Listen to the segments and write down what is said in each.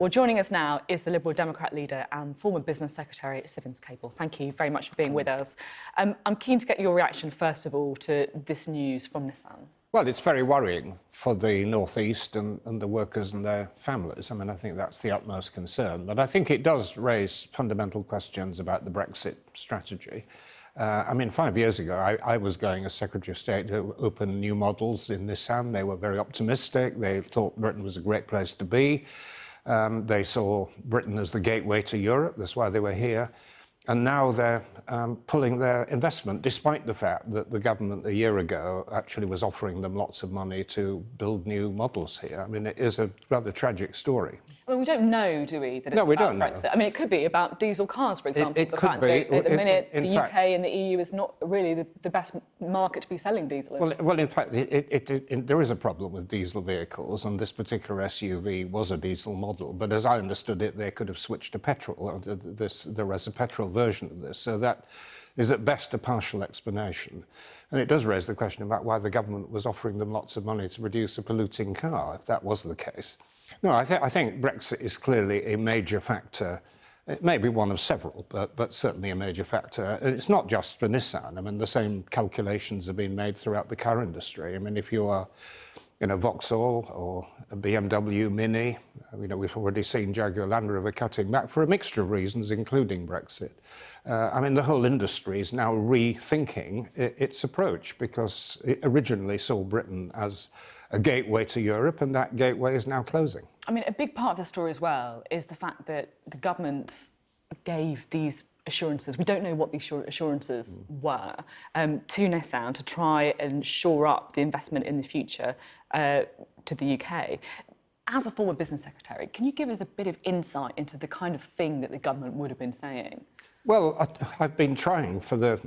Well, joining us now is the Liberal Democrat leader and former Business Secretary, Sivins Cable. Thank you very much for being with us. I'm keen to get your reaction, first of all, to this news from Nissan. Well, it's very worrying for the North East and the workers and their families. I mean, I think that's the utmost concern. But I think it does raise fundamental questions about the Brexit strategy. I mean, 5 years ago, I was going as Secretary of State to open new models in Nissan. They were very optimistic. They thought Britain was a great place to be. They saw Britain as the gateway to Europe. That's why they were here. And now they're pulling their investment, despite the fact that the government a year ago actually was offering them lots of money to build new models here. I mean, it is a rather tragic story. Well, we don't know, do we, that it's we about don't know. Brexit? I mean, it could be about diesel cars, for example. It could be. At the minute, the UK and the EU is not really the best market to be selling diesel in. Well, in fact, there is a problem with diesel vehicles, and this particular SUV was a diesel model. But as I understood it, they could have switched to petrol. There was a petrol version of this, so that is at best a partial explanation. And it does raise the question about why the government was offering them lots of money to produce a polluting car, if that was the case. No, I think Brexit is clearly a major factor. It may be one of several, but certainly a major factor. And it's not just for Nissan. I mean, the same calculations have been made throughout the car industry. I mean, if you are in a Vauxhall or a BMW Mini, we've already seen Jaguar Land Rover cutting back for a mixture of reasons, including Brexit. I mean, the whole industry is now rethinking its approach, because it originally saw Britain as a gateway to Europe, and that gateway is now closing. I mean, a big part of the story as well is the fact that the government gave these assurances, we don't know what these assurances were, to Nissan to try and shore up the investment in the future to the UK. As a former business secretary, can you give us a bit of insight into the kind of thing that the government would have been saying? Well, I've been trying for the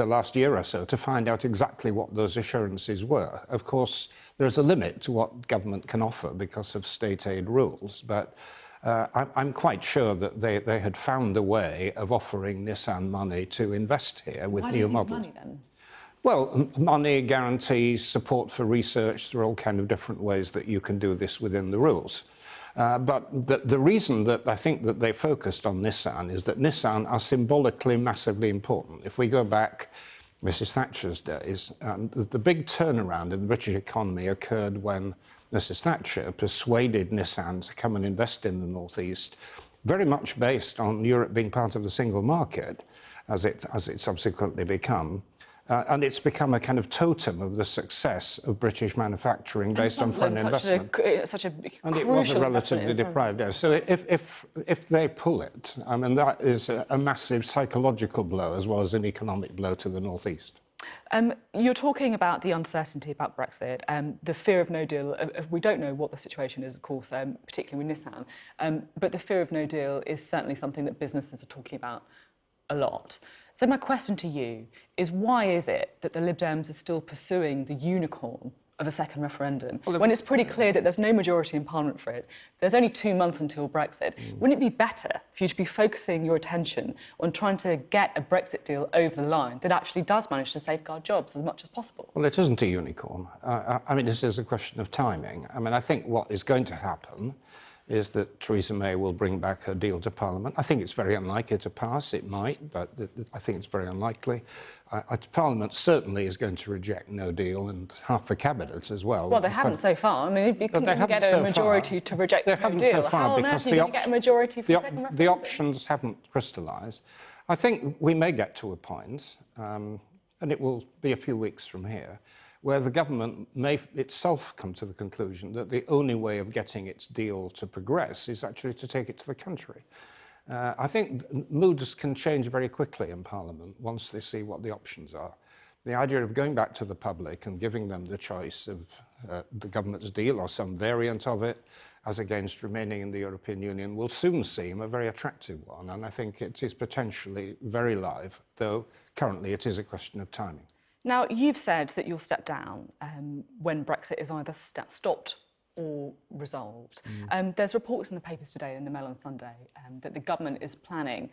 last year or so to find out exactly what those assurances were. Of course, there's a limit to what government can offer because of state aid rules, but I'm quite sure that they had found a way of offering Nissan money to invest here with new models. Why do you think money, then? Well, money, guarantees, support for research. There are all kinds of different ways that you can do this within the rules. But the reason that I think that they focused on Nissan is that Nissan are symbolically massively important. If we go back Mrs. Thatcher's days, the big turnaround in the British economy occurred when Mrs. Thatcher persuaded Nissan to come and invest in the North East, very much based on Europe being part of the single market, as it subsequently became. And it's become a kind of totem of the success of British manufacturing based on foreign investment. And it was a relatively deprived area. So if they pull it, I mean, that is a massive psychological blow as well as an economic blow to the North East. You're talking about the uncertainty about Brexit, the fear of no deal. We don't know what the situation is, of course, particularly with Nissan, but the fear of no deal is certainly something that businesses are talking about a lot. So my question to you is, why is it that the Lib Dems are still pursuing the unicorn of a second referendum when it's pretty clear that there's no majority in Parliament for it? There's only 2 months until Brexit. Wouldn't it be better for you to be focusing your attention on trying to get a Brexit deal over the line that actually does manage to safeguard jobs as much as possible? Well, it isn't a unicorn. I mean, this is a question of timing. I mean, I think what is going to happen is that Theresa May will bring back her deal to Parliament. I think it's very unlikely to pass. It might, but I think it's very unlikely. Parliament certainly is going to reject no deal, and half the cabinet as well. Well, they haven't so far. I mean, if you couldn't get a majority to reject no deal, how on earth are you going to get a majority for a second referendum? The options haven't crystallised. I think we may get to a point, and it will be a few weeks from here, where the government may itself come to the conclusion that the only way of getting its deal to progress is actually to take it to the country. I think moods can change very quickly in Parliament once they see what the options are. The idea of going back to the public and giving them the choice of the government's deal or some variant of it as against remaining in the European Union will soon seem a very attractive one, and I think it is potentially very live, though currently it is a question of timing. Now, you've said that you'll step down when Brexit is either stopped or resolved. There's reports in the papers today, in the Mail on Sunday, that the government is planning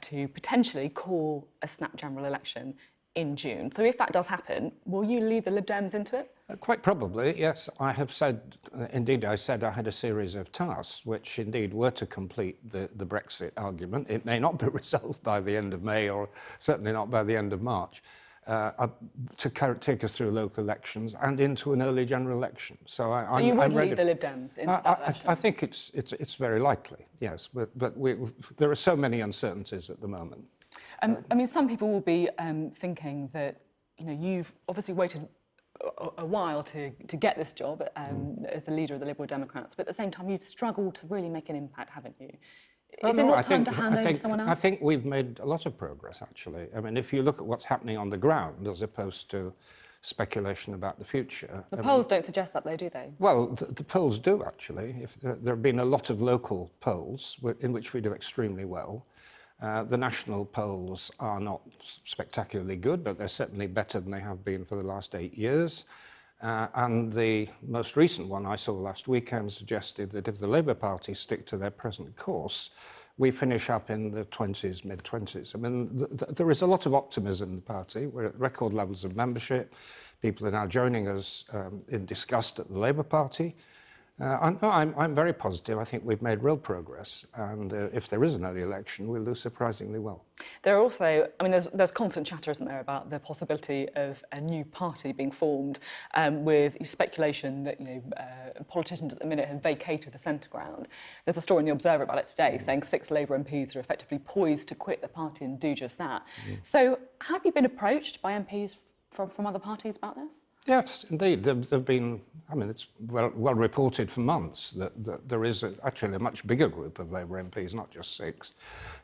to potentially call a snap general election in June. So if that does happen, will you lead the Lib Dems into it? Quite probably, yes. I have said, indeed, I said I had a series of tasks which indeed were to complete the Brexit argument. It may not be resolved by the end of May, or certainly not by the end of March, to take us through local elections and into an early general election. So you would lead the Lib Dems into that election? I think it's very likely, yes. But there are so many uncertainties at the moment. I mean, some people will be thinking that, you know, you've obviously waited a while to get this job as the leader of the Liberal Democrats, but at the same time, you've struggled to really make an impact, haven't you? Is it not time to hand over to someone else? I think we've made a lot of progress, actually. I mean, if you look at what's happening on the ground, as opposed to speculation about the future. The polls don't suggest that, though, do they? Well, the polls do, actually. There have been a lot of local polls in which we do extremely well. The national polls are not spectacularly good, but they're certainly better than they have been for the last 8 years. And the most recent one I saw last weekend suggested that if the Labour Party stick to their present course, we finish up in the 20s, mid-20s. I mean, there is a lot of optimism in the party. We're at record levels of membership. People are now joining us in disgust at the Labour Party. I'm very positive. I think we've made real progress, and if there is an early election, we'll do surprisingly well. There are also, I mean, there's constant chatter, isn't there, about the possibility of a new party being formed, with speculation that, you know, politicians at the minute have vacated the centre ground. There's a story in The Observer about it today, saying 6 Labour MPs are effectively poised to quit the party and do just that. So have you been approached by MPs from other parties about this? Yes, indeed. There've been, I mean, it's well reported for months that there is actually a much bigger group of Labour MPs, not just 6,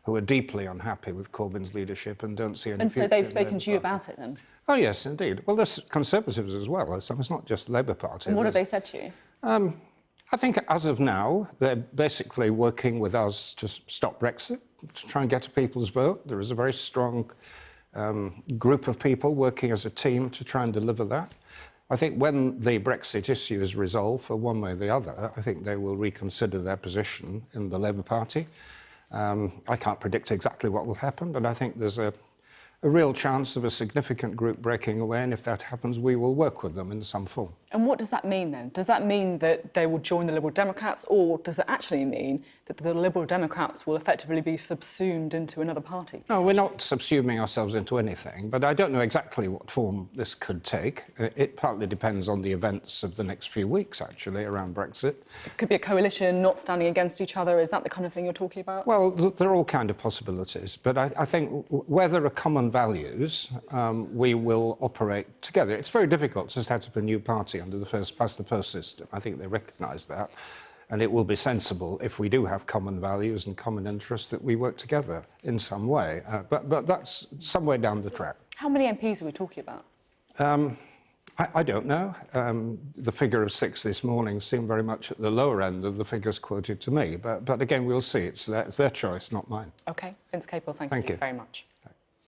who are deeply unhappy with Corbyn's leadership and don't see any future. And so they've spoken to you about it then? Oh, yes, indeed. Well, there's Conservatives as well. So it's not just the Labour Party. And what have they said to you? I think as of now, they're basically working with us to stop Brexit, to try and get a people's vote. There is a very strong group of people working as a team to try and deliver that. I think when the Brexit issue is resolved, for one way or the other, I think they will reconsider their position in the Labour Party. I can't predict exactly what will happen, but I think there's a real chance of a significant group breaking away, and if that happens, we will work with them in some form. And what does that mean then? Does that mean that they will join the Liberal Democrats, or does it actually mean that the Liberal Democrats will effectively be subsumed into another party? No, we're not subsuming ourselves into anything, but I don't know exactly what form this could take. It partly depends on the events of the next few weeks, actually, around Brexit. It could be a coalition, not standing against each other. Is that the kind of thing you're talking about? Well, there are all kinds of possibilities, but I think where there are common values, we will operate together. It's very difficult to set up a new party under the first-past-the-post system. I think they recognise that. And it will be sensible, if we do have common values and common interests, that we work together in some way. But that's somewhere down the track. How many MPs are we talking about? I don't know. The figure of 6 this morning seemed very much at the lower end of the figures quoted to me. But again, we'll see. It's their choice, not mine. OK. Vince Capel, thank you very much.